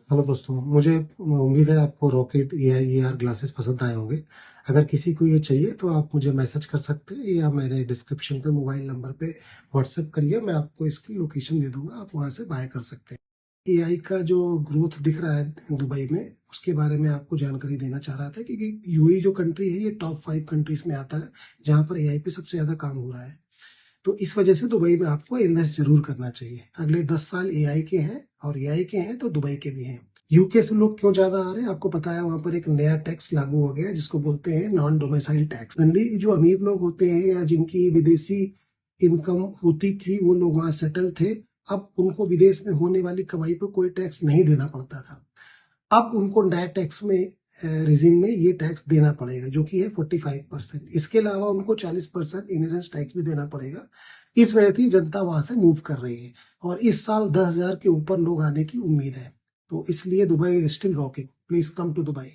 Hello दोस्तों, मुझे उम्मीद है आपको रॉकेट AR ग्लासेस पसंद आए होंगे। अगर किसी को ये चाहिए तो आप मुझे मैसेज कर सकते हैं या मेरे डिस्क्रिप्शन पे मोबाइल नंबर पे व्हाट्सएप करिए, मैं आपको इसकी लोकेशन दे दूंगा, आप वहां से बाय कर सकते हैं। AI का जो ग्रोथ दिख रहा है दुबई में, उसके बारे में आपको जानकारी देना चाह रहा था, क्योंकि यूएई जो कंट्री है ये टॉप 5 कंट्रीज में आता है जहाँ पर AI पे सबसे ज्यादा काम हो रहा है। तो इस वजह से दुबई में आपको इन्वेस्ट जरूर करना चाहिए। अगले 10 साल AI के हैं, और AI के हैं तो दुबई के भी हैं। यूके से लोग क्यों ज्यादा आ रहे हैं आपको पता है? वहां पर एक नया टैक्स लागू हो गया है जिसको बोलते हैं नॉन डोमिसाइल टैक्स। जनरली जो अमीर लोग होते हैं या जिनकी विदेशी इनकम होती थी, वो लोग वहां सेटल थे। अब उनको विदेश में होने वाली कमाई पर कोई टैक्स नहीं देना पड़ता था। अब उनको नया टैक्स में रिजीम में ये टैक्स देना पड़ेगा, जो कि है 45%। इसके अलावा उनको 40% इनहेरेंस टैक्स भी देना पड़ेगा। इस वजह से जनता वहां से मूव कर रही है, और इस साल 10,000 के ऊपर लोग आने की उम्मीद है। तो इसलिए Dubai is still rocking. Please come to Dubai.